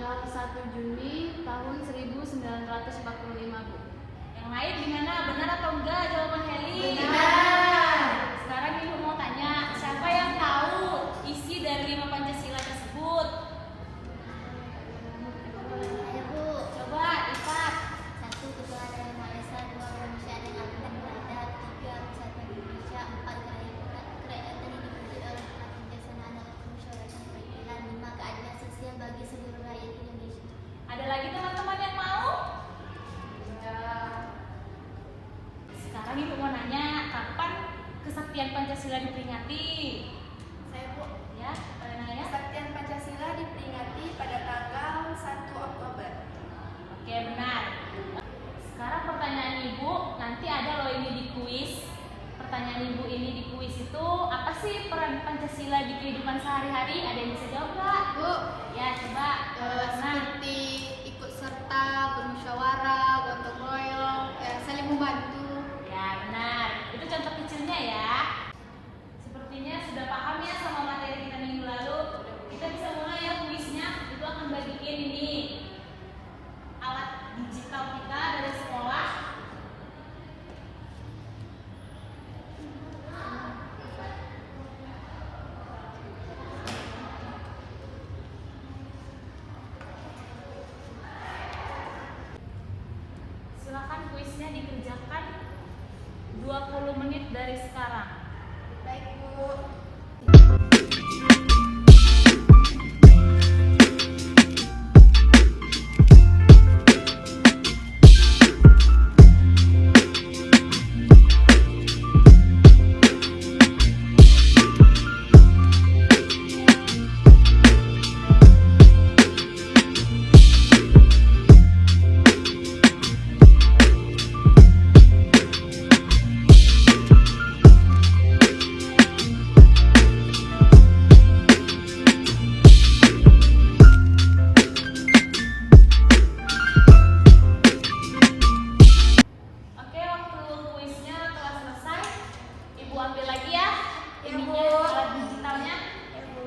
tanggal 1 Juni tahun 1945, Bu. Yang lain gimana? Benar atau enggak jawaban Heli? Benar. Sekarang Ibu mau tanya, siapa yang tahu isi dari 5 Pancasila tersebut? Ayo Bu. Coba lipat. 1. Ketua Dewan Maha Esa. 2. Kemanusiaan yang adil dan beradab. 3. Persatuan Indonesia. 4. Kerakyatan yang dipimpin oleh hak kebijaksanaan dalam kemusyawaratan perwakilan. 5. Keadilan sosial bagi seluruh rakyat Indonesia. Ada lagi teman-teman yang mau? Sekarang Ibu mau nanya, kapan kesaktian Pancasila diperingati? Saya Bu, Ya, pada nanya. Kesaktian Pancasila diperingati pada tanggal 1 Oktober. Oke, benar. Sekarang pertanyaan Ibu, nanti ada loh ini di kuis. Pertanyaan Ibu ini di kuis itu, apa sih peran Pancasila di kehidupan sehari-hari? Ada yang bisa jawab nggak? Bu, Ya, coba. seperti ikut serta, bermusyawarah, gotong royong, saling membantu. Ya, benar. Itu contoh kecilnya ya. Sepertinya sudah paham ya sama materi kita minggu lalu. Kita bisa mulai ya kuisnya. Itu akan bagiin ini alat digital kita dari sekolah. Silakan kuisnya dikerjakan 20 menit dari sekarang. Baik Bu. Oke, waktu kuisnya telah selesai. Ibu ambil lagi ya. Ya, Ininya Bu. alat digitalnya. Ya Bu.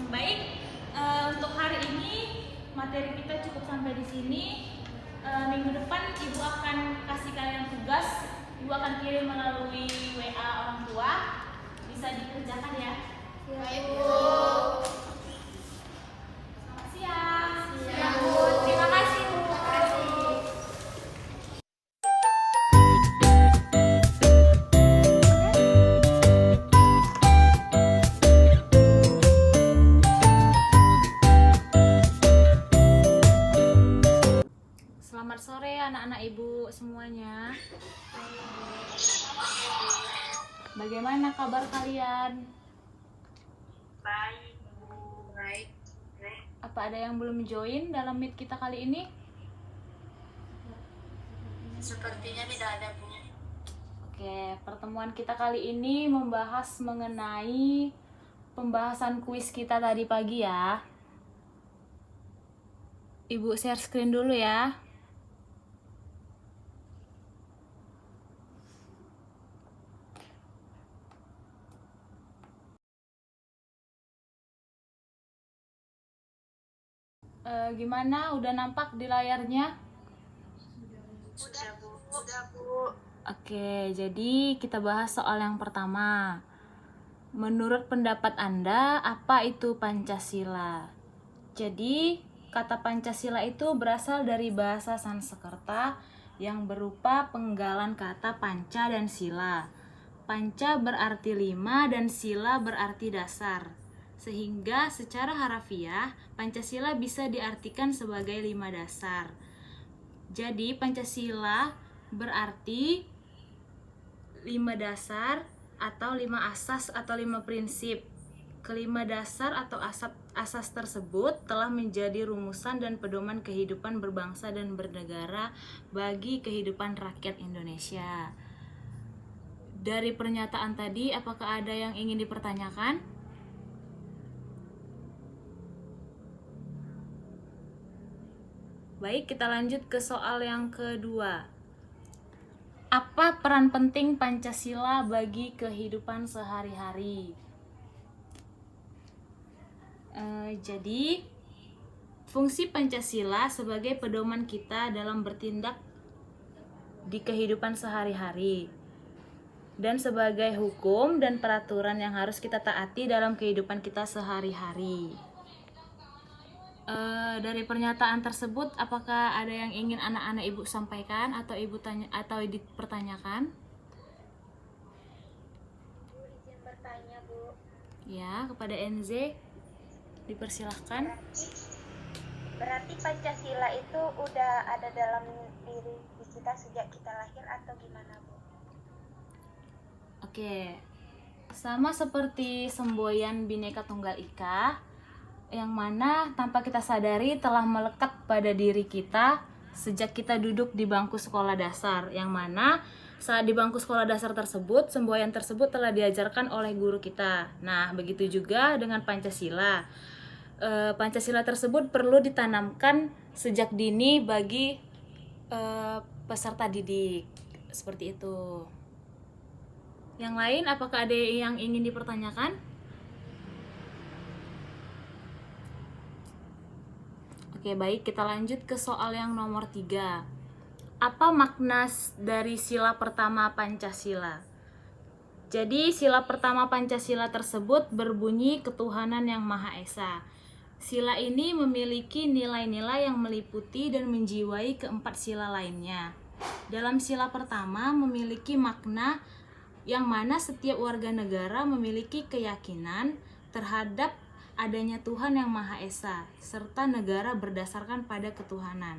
Baik, untuk hari ini materi kita cukup sampai di sini. Minggu depan Ibu akan kasih kalian tugas. Ibu akan kirim melalui WA orang tua. Bisa dikerjakan ya. Baik, Bu. Selamat siang. Siang, Bu. Terima kasih Bu. Selamat sore anak-anak Ibu semuanya. Bagaimana kabar kalian? Baik Bu. Baik. Apa ada yang belum join dalam meet kita kali ini? Sepertinya tidak ada Bu. Oke, pertemuan kita kali ini membahas mengenai pembahasan kuis kita tadi pagi ya. Ibu share screen dulu ya. Gimana? Udah nampak di layarnya? Sudah Bu. Sudah Bu. Oke, jadi kita bahas soal yang pertama. Menurut pendapat Anda, apa itu Pancasila? Jadi, kata Pancasila itu berasal dari bahasa Sanskerta yang berupa penggalan kata panca dan sila. Panca berarti 5 dan sila berarti dasar. Sehingga secara harafiah, Pancasila bisa diartikan sebagai 5 dasar. Jadi, Pancasila berarti 5 dasar atau 5 asas atau 5 prinsip. Kelima dasar atau asas tersebut telah menjadi rumusan dan pedoman kehidupan berbangsa dan bernegara bagi kehidupan rakyat Indonesia. Dari pernyataan tadi, apakah ada yang ingin dipertanyakan? Baik, kita lanjut ke soal yang kedua. Apa peran penting Pancasila bagi kehidupan sehari-hari? Jadi, fungsi Pancasila sebagai pedoman kita dalam bertindak di kehidupan sehari-hari dan sebagai hukum dan peraturan yang harus kita taati dalam kehidupan kita sehari-hari. Dari pernyataan tersebut, apakah ada yang ingin anak-anak ibu sampaikan atau ibu tanya atau dipertanyakan? Izin bertanya, Bu. Ya, kepada NZ dipersilahkan. Berarti Pancasila itu udah ada dalam diri kita sejak kita lahir atau gimana, Bu? Oke, sama seperti semboyan Bhinneka Tunggal Ika, yang mana tanpa kita sadari telah melekat pada diri kita sejak kita duduk di bangku sekolah dasar, yang mana saat di bangku sekolah dasar tersebut, semboyan tersebut telah diajarkan oleh guru kita. Nah, begitu juga dengan Pancasila. Pancasila tersebut perlu ditanamkan sejak dini bagi peserta didik. Seperti itu. Yang lain, apakah ada yang ingin dipertanyakan? Oke, baik, kita lanjut ke soal yang nomor 3. Apa makna dari sila pertama Pancasila? Jadi, sila pertama Pancasila tersebut berbunyi ketuhanan yang Maha Esa. Sila ini memiliki nilai-nilai yang meliputi dan menjiwai keempat sila lainnya. Dalam sila pertama memiliki makna yang mana setiap warga negara memiliki keyakinan terhadap adanya Tuhan yang Maha Esa, serta negara berdasarkan pada ketuhanan.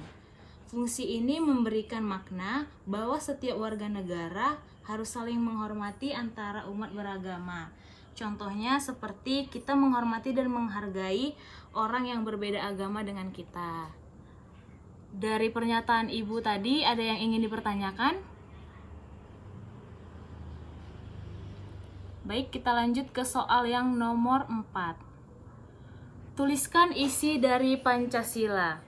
Fungsi ini memberikan makna bahwa setiap warga negara harus saling menghormati antara umat beragama. Contohnya seperti kita menghormati dan menghargai orang yang berbeda agama dengan kita. Dari pernyataan Ibu tadi, ada yang ingin dipertanyakan? Baik, kita lanjut ke soal yang nomor 4. Tuliskan isi dari Pancasila.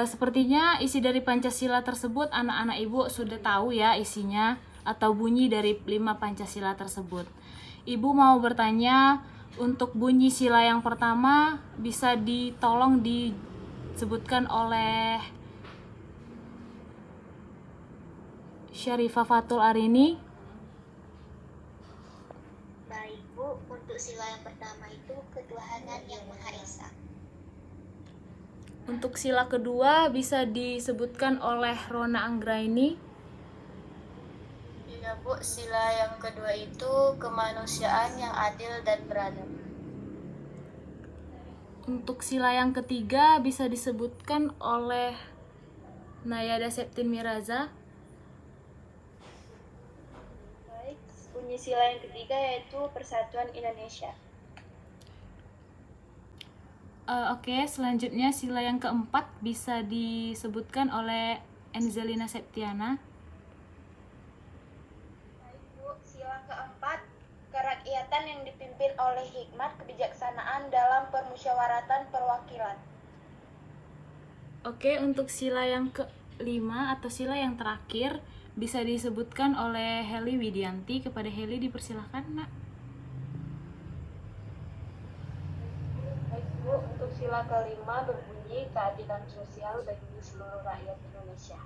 Sepertinya isi dari Pancasila tersebut anak-anak ibu sudah tahu ya isinya atau bunyi dari 5 Pancasila tersebut. Ibu mau bertanya, untuk bunyi sila yang pertama bisa ditolong disebutkan oleh Syarifah Fatul Arini. Baik, Bu. Untuk sila yang pertama itu ketuhanan yang Maha Esa. Untuk sila kedua bisa disebutkan oleh Rona Anggraini. Ya, Bu, sila yang kedua itu kemanusiaan yang adil dan beradab. Untuk sila yang ketiga bisa disebutkan oleh Nayada Septin Miraza. Baik, bunyi sila yang ketiga yaitu Persatuan Indonesia. Oke, selanjutnya sila yang keempat bisa disebutkan oleh Enzelina Septiana. Baik, Bu. Sila keempat, kerakyatan yang dipimpin oleh hikmat kebijaksanaan dalam permusyawaratan perwakilan. Oke, untuk sila yang kelima atau sila yang terakhir bisa disebutkan oleh Heli Widianti. Kepada Heli dipersilahkan, Nak. Baik, Bu, untuk sila kelima berbunyi keadilan sosial bagi seluruh rakyat Indonesia.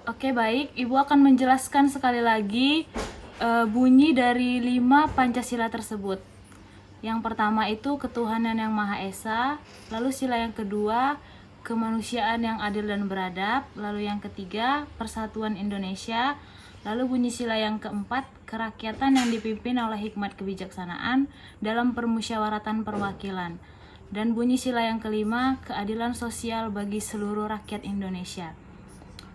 Oke, baik. Ibu akan menjelaskan sekali lagi bunyi dari 5 Pancasila tersebut. Yang pertama itu ketuhanan yang Maha Esa, lalu sila yang kedua kemanusiaan yang adil dan beradab, lalu yang ketiga persatuan Indonesia, lalu bunyi sila yang keempat kerakyatan yang dipimpin oleh hikmat kebijaksanaan dalam permusyawaratan perwakilan, dan bunyi sila yang kelima keadilan sosial bagi seluruh rakyat Indonesia.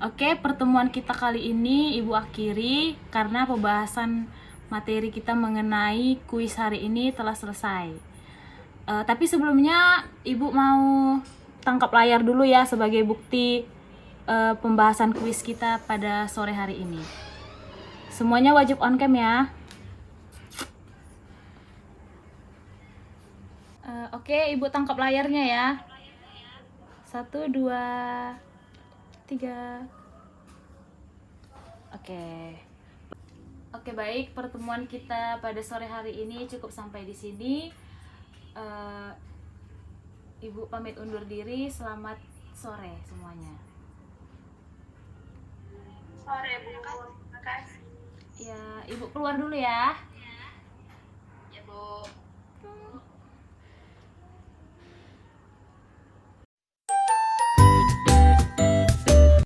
Oke, pertemuan kita kali ini Ibu akhiri karena pembahasan materi kita mengenai kuis hari ini telah selesai. Tapi sebelumnya Ibu mau tangkap layar dulu ya sebagai bukti pembahasan kuis kita pada sore hari ini. Semuanya wajib on cam ya. Oke, Ibu tangkap layarnya ya. 1, 2, 3. Oke, baik, pertemuan kita pada sore hari ini cukup sampai di sini. Ibu pamit undur diri. Selamat sore semuanya. Sore Bu, terima kasih. Ya, Ibu keluar dulu ya. Ya Bu.